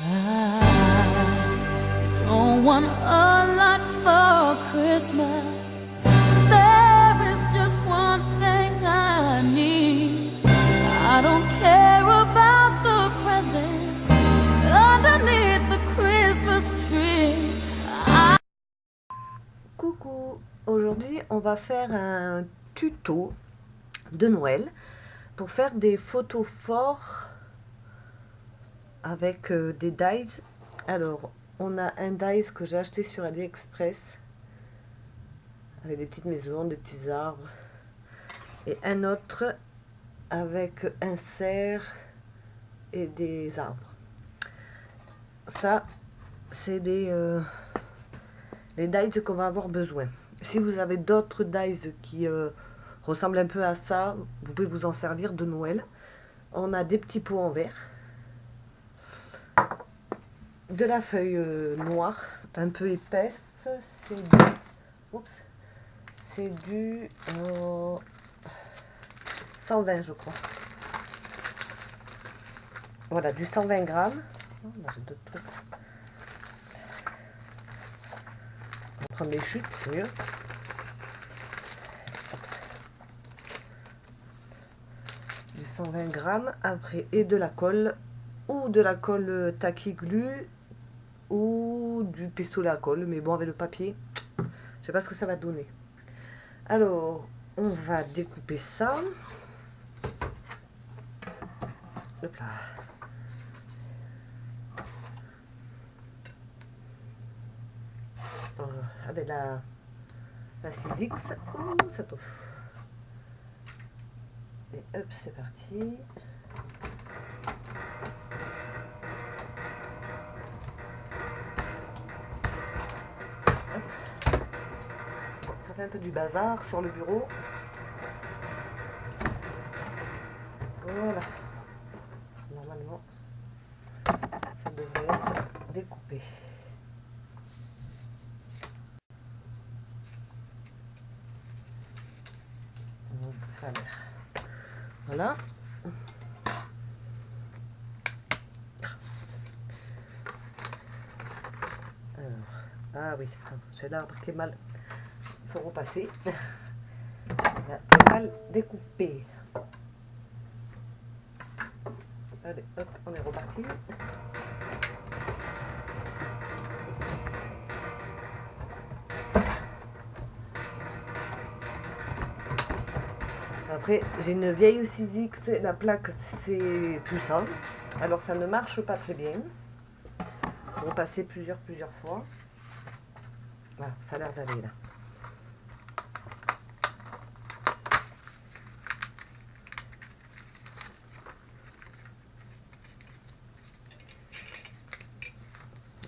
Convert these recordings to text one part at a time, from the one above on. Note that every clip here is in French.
I don't want a lot for Christmas. There is just one thing I need. I don't care about the presents underneath the Christmas tree. Coucou, aujourd'hui on va faire un tuto de Noël pour faire des photos forts avec des dies. Alors on a un dies que j'ai acheté sur AliExpress avec des petites maisons, des petits arbres, et un autre avec un cerf et des arbres. Ça c'est les dies qu'on va avoir besoin. Si vous avez d'autres dies qui ressemblent un peu à ça, vous pouvez vous en servir de Noël. On a des petits pots en verre, de la feuille noire un peu épaisse, c'est du 120 je crois. Voilà, du 120 grammes. Oh, j'ai d'autres trucs. On va prendre les chutes, c'est mieux. Du 120 grammes après, et de la colle, ou de la colle tacky glue, ou du pistolet à colle, mais bon, avec le papier, je sais pas ce que ça va donner. Alors, on va découper ça. Hop là. Avec la 6X. Ouh, ça tombe. Et hop, c'est parti. Hop. Bon, ça fait un peu du bazar sur le bureau. Voilà. Normalement, ça devrait être découpé. Donc, ça a l'air. Voilà. Alors, ah oui, j'ai l'arbre qui est mal. Il faut repasser. Là, mal découpé. Allez, hop, on est reparti. Après, j'ai une vieille 6X, la plaque c'est plus ça, alors ça ne marche pas très bien. Faut repasser plusieurs fois. Voilà, ça a l'air d'aller là.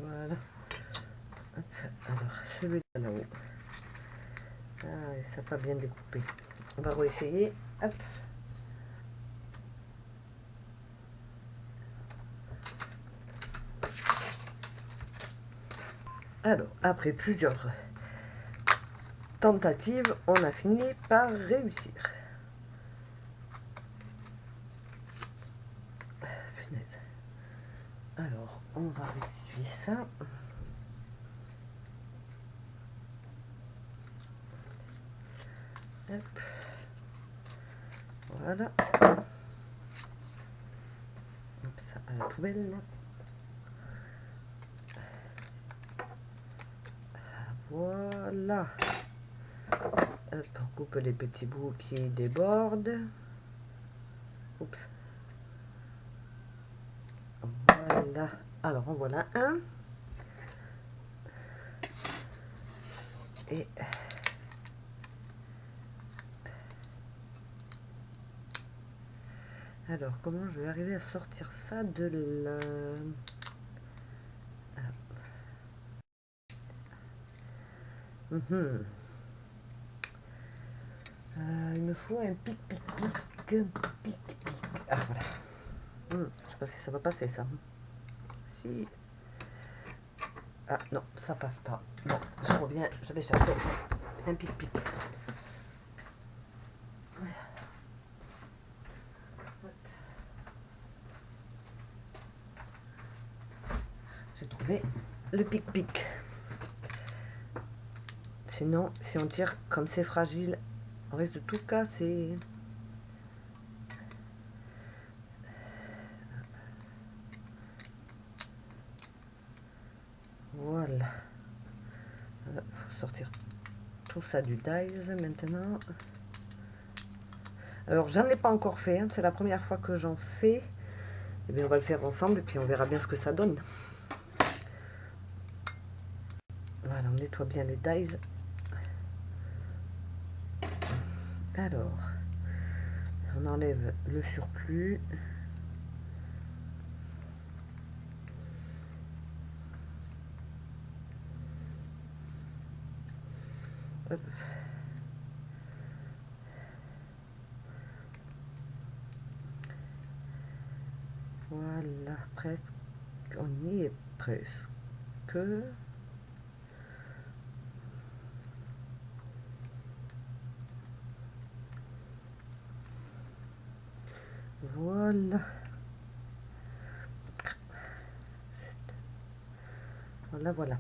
Voilà. Hop. Alors, celui-là là-haut. Ah, ça n'a pas bien découpé. On va réessayer. Hop. Alors, après plusieurs tentatives, on a fini par réussir. Punaise. Alors, on va rectifier ça. Hop. Voilà. Hop, ça à la poubelle. Voilà. Hop, on coupe les petits bouts qui débordent. Oups. Voilà. Alors, en voilà un. Et alors, comment je vais arriver à sortir ça de là? Il me faut un pic. Ah, voilà. Je sais pas si ça va passer, ça. Si. Ah, non, ça passe pas. Bon, je reviens, je vais chercher un pic. Mais le pic-pic. Sinon, si on tire comme c'est fragile, on risque de tout casser. Voilà. Il faut sortir tout ça du dies maintenant. Alors, j'en ai pas encore fait. Hein. C'est la première fois que j'en fais. Et bien, on va le faire ensemble et puis on verra bien ce que ça donne. Voilà, on nettoie bien les dies. Alors, on enlève le surplus. Hop. Voilà, presque. On y est presque. Voilà. Voilà, voilà.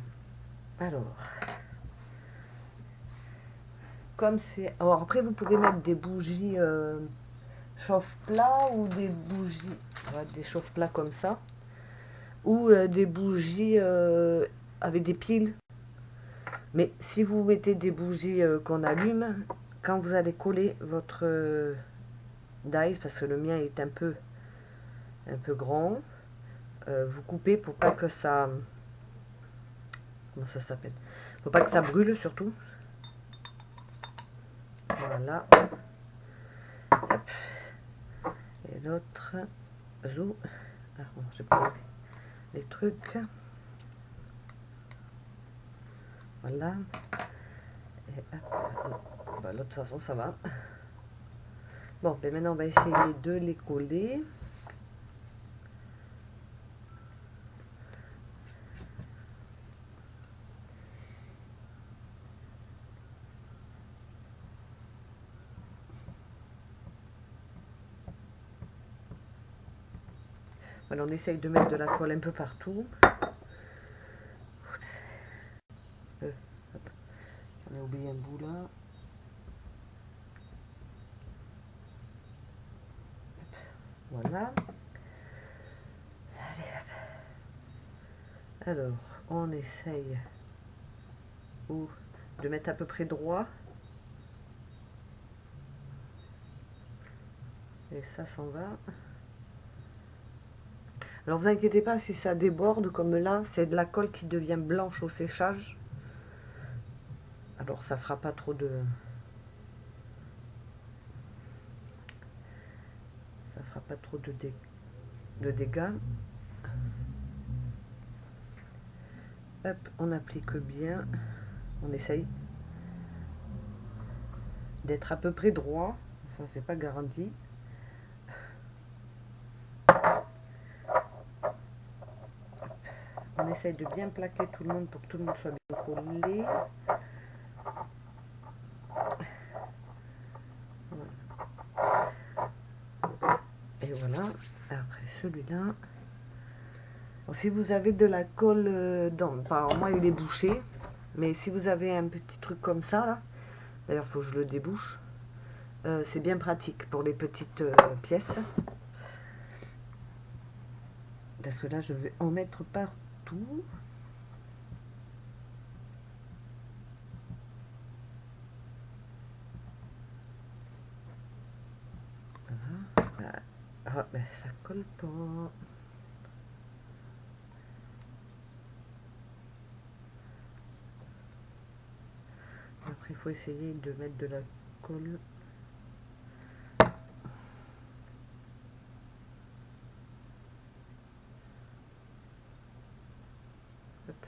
Alors, comme c'est... Alors après, vous pouvez mettre des bougies chauffe-plat ou des bougies... Ouais, des chauffe-plats comme ça. Ou des bougies avec des piles. Mais si vous mettez des bougies qu'on allume, quand vous allez coller votre dies, parce que le mien est un peu grand, vous coupez pour pas que ça... Comment ça s'appelle? Faut pas que ça brûle surtout. Voilà. Hop. Et l'autre, zou. Ah bon, j'ai pas les trucs. Voilà. Et hop. Bah, de toute façon, ça va. Bon, ben maintenant, on va essayer de les coller. Voilà, on essaye de mettre de la colle un peu partout. J'en ai oublié un bout là. Voilà. Allez, hop. Alors, on essaye de mettre à peu près droit. Et ça s'en va. Alors vous inquiétez pas si ça déborde comme là, c'est de la colle qui devient blanche au séchage. Alors ça fera pas trop de... Ça fera pas trop de dégâts. Hop, on applique bien. On essaye d'être à peu près droit. Ça c'est pas garanti. On essaye de bien plaquer tout le monde pour que tout le monde soit bien collé. Voilà. Et voilà. Après celui-là. Bon, si vous avez de la colle dans... Enfin, moi il est bouché. Mais si vous avez un petit truc comme ça, là. D'ailleurs, il faut que je le débouche. C'est bien pratique pour les petites pièces. Parce que là, je vais en mettre partout. Voilà. Ah, ben, ça colle pas. Après, il faut essayer de mettre de la colle. Hop.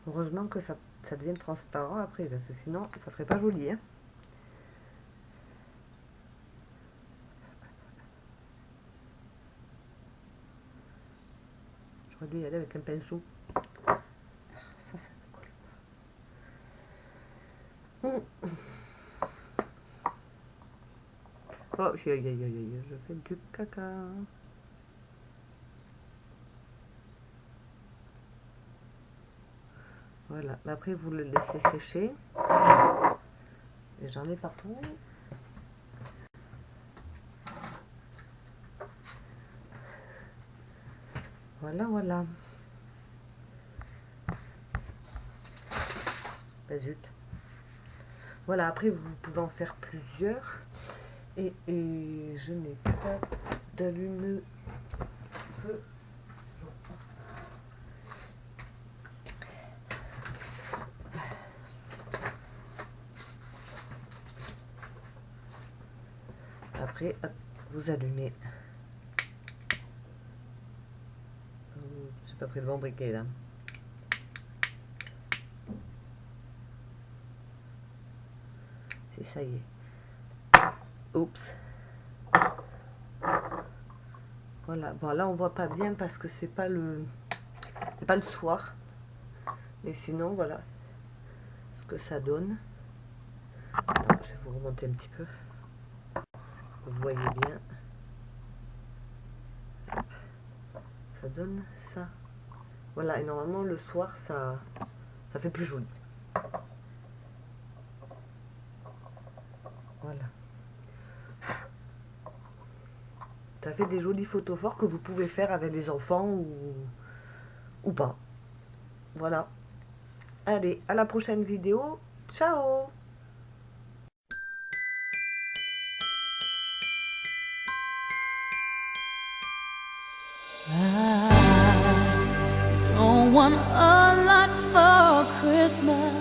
Heureusement que ça devient transparent après, parce que sinon, ça ferait pas joli. Hein. J'aurais dû y aller avec un pinceau. Ça colle. Oh, je fais du caca. Voilà, après vous le laissez sécher. Et j'en ai partout. Voilà, voilà. Bah zut. Voilà, après vous pouvez en faire plusieurs. Et je n'ai pas d'allume-feu. Après, hop, vous allumez. J'ai pas pris le bon briquet là. Si, ça y est. Oups. Voilà. Bon, là on voit pas bien parce que c'est pas le soir. Mais sinon, voilà ce que ça donne. Alors, je vais vous remonter un petit peu. Vous voyez bien. Ça donne ça. Voilà, et normalement le soir ça fait plus joli. Voilà. Ça fait des jolis photos forts que vous pouvez faire avec les enfants ou pas. Voilà. Allez, à la prochaine vidéo. Ciao! I don't want a lot for Christmas.